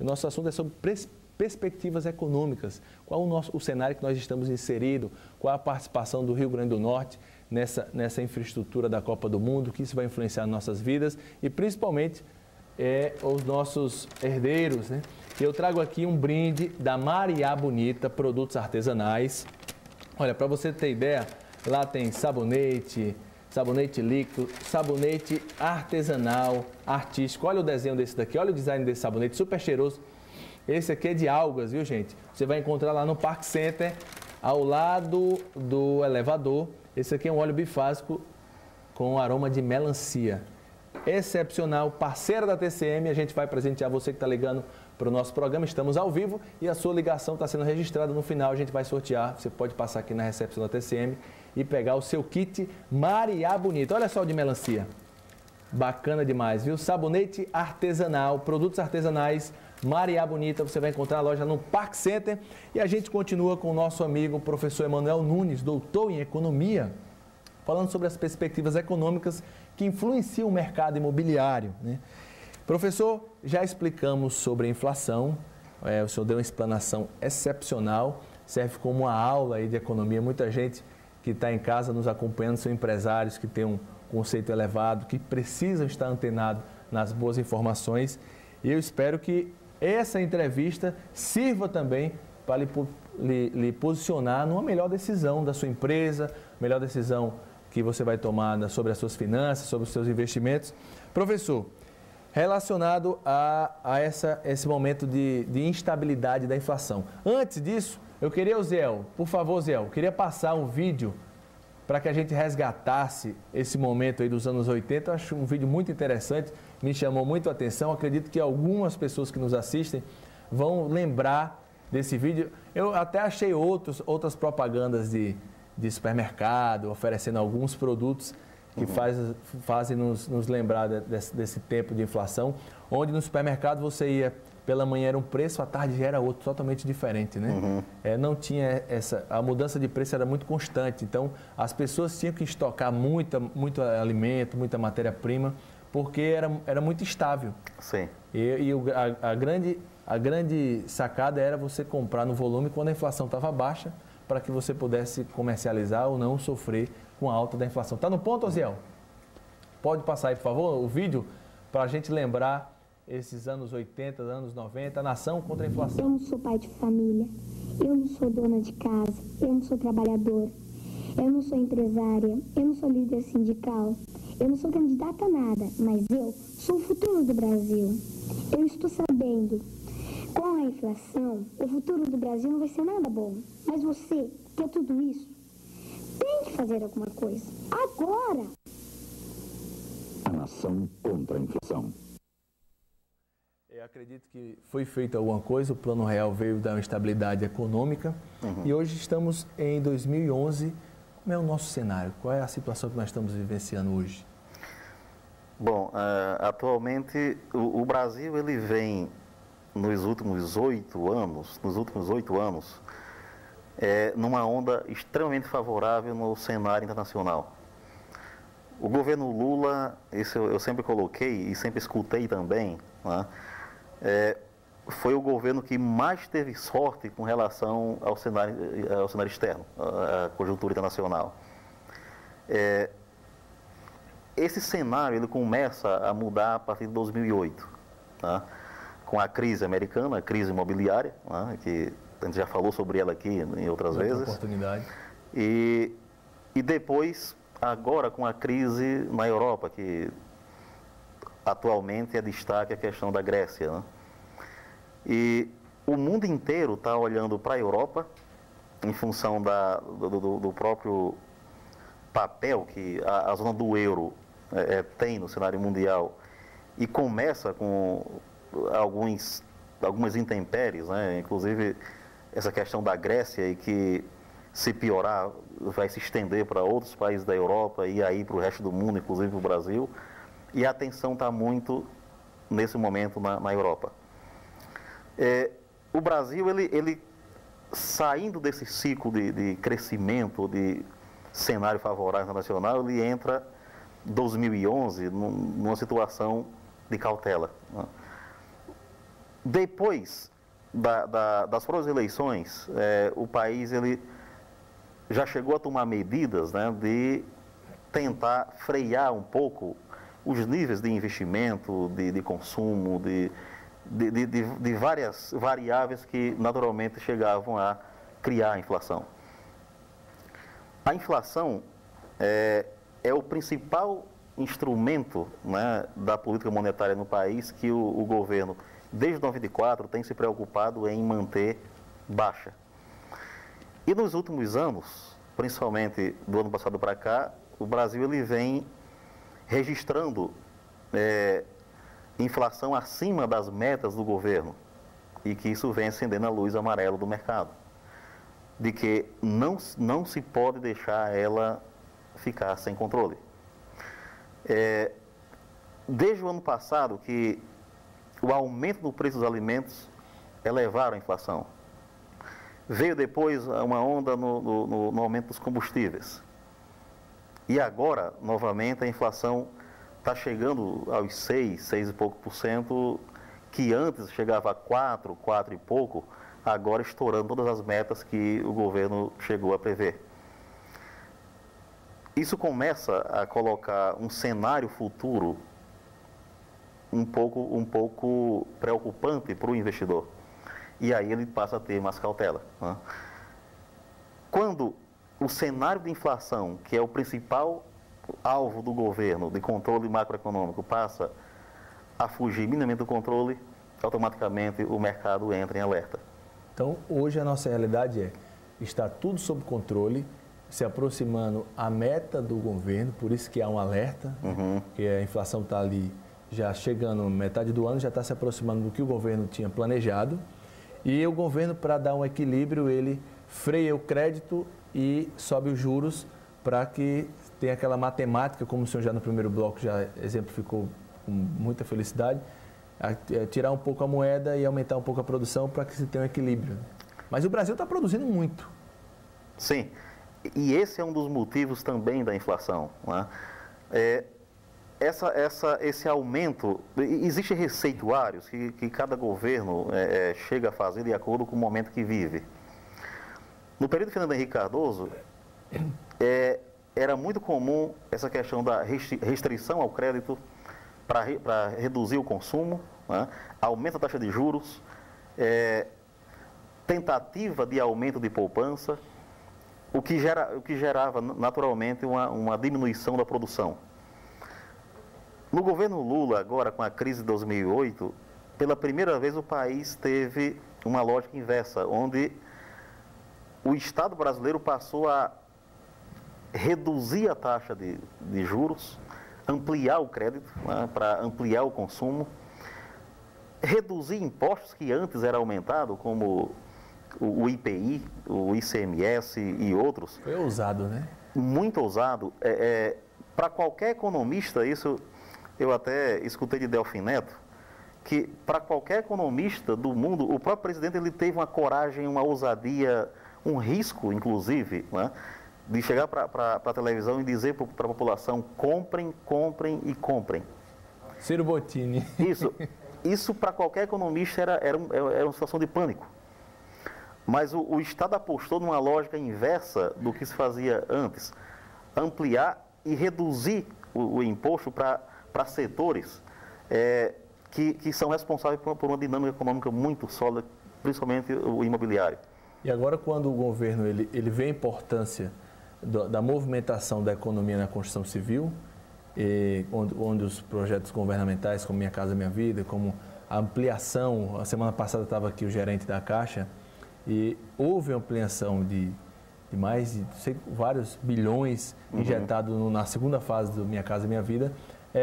O nosso assunto é sobre perspectivas econômicas. Qual o cenário que nós estamos inseridos? Qual a participação do Rio Grande do Norte nessa infraestrutura da Copa do Mundo? Que isso vai influenciar nossas vidas e principalmente os nossos herdeiros, né? Eu trago aqui um brinde da Mariá Bonita, produtos artesanais. Olha, para você ter ideia, lá tem sabonete líquido, sabonete artesanal, artístico. Olha o desenho desse daqui, olha o design desse sabonete, super cheiroso. Esse aqui é de algas, viu, gente? Você vai encontrar lá no Park Center, ao lado do elevador. Esse aqui é um óleo bifásico com aroma de melancia. Excepcional, parceira da TCM, a gente vai presentear você que está ligando para o nosso programa. Estamos ao vivo e a sua ligação está sendo registrada. No final a gente vai sortear, você pode passar aqui na recepção da TCM e pegar o seu kit Mariá Bonita. Olha só o de melancia, bacana demais, viu? Sabonete artesanal, produtos artesanais, Mariá Bonita, você vai encontrar a loja no Park Center. E a gente continua com o nosso amigo professor Emanuel Nunes, doutor em economia, falando sobre as perspectivas econômicas que influenciam o mercado imobiliário, né? Professor, já explicamos sobre a inflação, o senhor deu uma explanação excepcional, serve como uma aula aí de economia. Muita gente que está em casa nos acompanhando são empresários que têm um conceito elevado, que precisam estar antenados nas boas informações. E eu espero que essa entrevista sirva também para lhe posicionar numa melhor decisão da sua empresa, melhor decisão que você vai tomar sobre as suas finanças, sobre os seus investimentos. Professor, relacionado a esse momento de instabilidade da inflação. Antes disso, eu queria, o Zé, por favor, Zé, eu queria passar um vídeo para que a gente resgatasse esse momento aí dos anos 80. Eu acho um vídeo muito interessante, me chamou muito a atenção. Acredito que algumas pessoas que nos assistem vão lembrar desse vídeo. Eu até achei outras propagandas de supermercado, oferecendo alguns produtos que fazem nos lembrar desse tempo de inflação, onde no supermercado você ia, pela manhã era um preço, à tarde já era outro, totalmente diferente, né? Não tinha a mudança de preço era muito constante, então as pessoas tinham que estocar muito alimento, muita matéria-prima, porque era muito estável. Sim. A grande sacada era você comprar no volume quando a inflação estava baixa, para que você pudesse comercializar ou não sofrer com a alta da inflação. Está no ponto, Oziel? Pode passar aí, por favor, o vídeo, para a gente lembrar esses anos 80, anos 90, a nação contra a inflação. Eu não sou pai de família, eu não sou dona de casa, eu não sou trabalhador, eu não sou empresária, eu não sou líder sindical, eu não sou candidata a nada, mas eu sou o futuro do Brasil. Eu estou sabendo, com a inflação, o futuro do Brasil não vai ser nada bom. Mas você, que é tudo isso, tem que fazer alguma coisa. Agora! A nação contra a inflação. Eu acredito que foi feita alguma coisa, o Plano Real veio dar uma estabilidade econômica e hoje estamos em 2011. Como é o nosso cenário? Qual é a situação que nós estamos vivenciando hoje? Bom, atualmente o Brasil ele vem nos últimos 8 anos, numa onda extremamente favorável no cenário internacional. O governo Lula, isso eu sempre coloquei e sempre escutei também, né, foi o governo que mais teve sorte com relação ao cenário externo, à conjuntura internacional. Esse cenário ele começa a mudar a partir de 2008, tá? Com a crise americana, a crise imobiliária, né, que a gente já falou sobre ela aqui em outras vezes. Oportunidade. E depois, agora com a crise na Europa, que atualmente é destaque a questão da Grécia, né? E o mundo inteiro está olhando para a Europa em função do próprio papel que a zona do euro tem no cenário mundial, e começa com algumas intempéries, né? Inclusive essa questão da Grécia, e que se piorar vai se estender para outros países da Europa e aí para o resto do mundo, inclusive para o Brasil, e a atenção está muito nesse momento na Europa. O Brasil, ele saindo desse ciclo de crescimento, de cenário favorável internacional, ele entra em 2011 numa situação de cautela, né? Depois das próprias eleições, o país ele já chegou a tomar medidas, né, de tentar frear um pouco os níveis de investimento, de consumo, de várias variáveis que naturalmente chegavam a criar a inflação. A inflação é o principal instrumento, né, da política monetária no país que o governo, desde 94, tem se preocupado em manter baixa. E nos últimos anos, principalmente do ano passado para cá, o Brasil ele vem registrando inflação acima das metas do governo, e que isso vem acendendo a luz amarela do mercado, de que não se pode deixar ela ficar sem controle. Desde o ano passado que o aumento do preço dos alimentos elevaram a inflação. Veio depois uma onda no aumento dos combustíveis. E agora, novamente, a inflação está chegando aos 6 e pouco por cento, que antes chegava a 4 e pouco, agora estourando todas as metas que o governo chegou a prever. Isso começa a colocar um cenário futuro um pouco preocupante para o investidor. E aí ele passa a ter mais cautela, né? Quando o cenário de inflação, que é o principal alvo do governo de controle macroeconômico, passa a fugir minimamente do controle, automaticamente o mercado entra em alerta. Então, hoje a nossa realidade está tudo sob controle, se aproximando a meta do governo, por isso que há um alerta, que a inflação está ali já chegando metade do ano, já está se aproximando do que o governo tinha planejado. E o governo, para dar um equilíbrio, ele freia o crédito e sobe os juros para que tenha aquela matemática, como o senhor já no primeiro bloco já exemplificou com muita felicidade, tirar um pouco a moeda e aumentar um pouco a produção para que se tenha um equilíbrio. Mas o Brasil está produzindo muito. Sim, e esse é um dos motivos também da inflação, né? Esse aumento, existem receituários que cada governo chega a fazer de acordo com o momento que vive. No período de Fernando Henrique Cardoso, era muito comum essa questão da restrição ao crédito para reduzir o consumo, né? Aumento da taxa de juros, tentativa de aumento de poupança, o que gerava naturalmente uma diminuição da produção. No governo Lula, agora com a crise de 2008, pela primeira vez o país teve uma lógica inversa, onde o Estado brasileiro passou a reduzir a taxa de juros, ampliar o crédito, né, para ampliar o consumo, reduzir impostos que antes era aumentado, como o IPI, o ICMS e outros. Foi ousado, né? Muito ousado. Para qualquer economista, isso eu até escutei de Delfim Neto, que para qualquer economista do mundo, o próprio presidente ele teve uma coragem, uma ousadia, um risco, inclusive, né, de chegar para a televisão e dizer para a população: comprem, comprem e comprem. Ciro Bottini. Isso para qualquer economista era uma situação de pânico. Mas o Estado apostou numa lógica inversa do que se fazia antes: ampliar e reduzir o imposto para setores que são responsáveis por uma dinâmica econômica muito sólida, principalmente o imobiliário. E agora, quando o governo ele vê a importância da movimentação da economia na construção civil, onde os projetos governamentais, como Minha Casa Minha Vida, como a ampliação, a semana passada estava aqui o gerente da Caixa, e houve ampliação de mais de vários bilhões injetados na segunda fase do Minha Casa Minha Vida,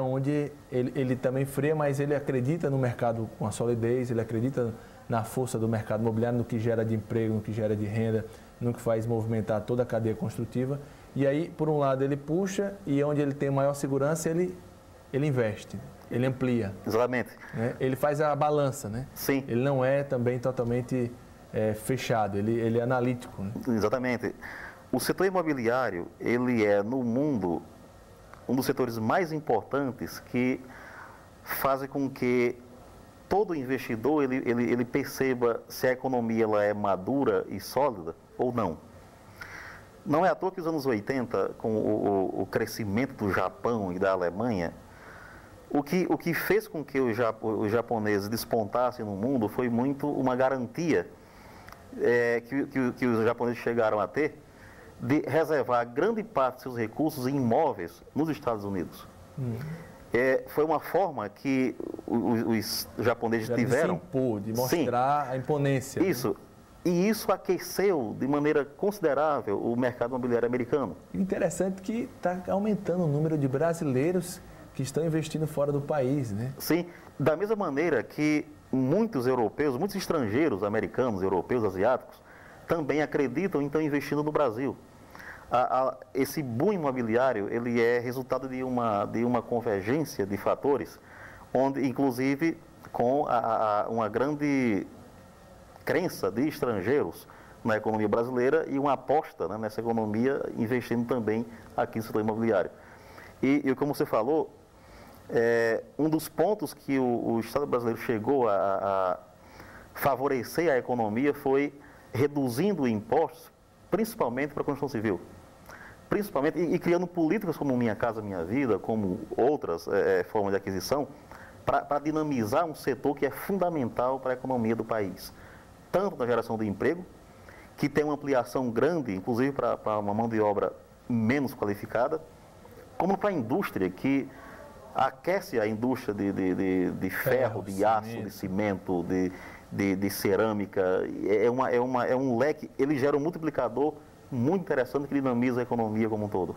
onde ele também freia, mas ele acredita no mercado com a solidez, ele acredita na força do mercado imobiliário, no que gera de emprego, no que gera de renda, no que faz movimentar toda a cadeia construtiva. E aí, por um lado, ele puxa, e onde ele tem maior segurança, ele investe, ele amplia. Exatamente. Né? Ele faz a balança, né? Sim. Ele não é também totalmente fechado, ele é analítico. Né? Exatamente. O setor imobiliário, ele é, no mundo, um dos setores mais importantes que fazem com que todo investidor ele perceba se a economia ela é madura e sólida ou não. Não é à toa que os anos 80, com o crescimento do Japão e da Alemanha, o que fez com que os japoneses despontassem no mundo foi muito uma garantia que os japoneses chegaram a ter de reservar grande parte de seus recursos em imóveis nos Estados Unidos. Foi uma forma que os japoneses tiveram de se impor, de mostrar a imponência. Isso. Né? E isso aqueceu de maneira considerável o mercado imobiliário americano. Interessante que está aumentando o número de brasileiros que estão investindo fora do país, né? Sim, da mesma maneira que muitos europeus, muitos estrangeiros, americanos, europeus, asiáticos, também acreditam em estar investindo no Brasil. Esse boom imobiliário, ele é resultado de uma convergência de fatores, onde, inclusive, com uma grande crença de estrangeiros na economia brasileira e uma aposta, né, nessa economia, investindo também aqui no setor imobiliário. E como você falou, um dos pontos que o Estado brasileiro chegou a favorecer a economia foi reduzindo impostos, principalmente para a construção civil. Principalmente, e criando políticas como Minha Casa Minha Vida, como outras formas de aquisição, para dinamizar um setor que é fundamental para a economia do país. Tanto na geração de emprego, que tem uma ampliação grande, inclusive para uma mão de obra menos qualificada, como para a indústria, que aquece a indústria de ferro, de aço, de cimento, de cerâmica. É um leque, ele gera um multiplicador muito interessante que dinamiza a economia como um todo.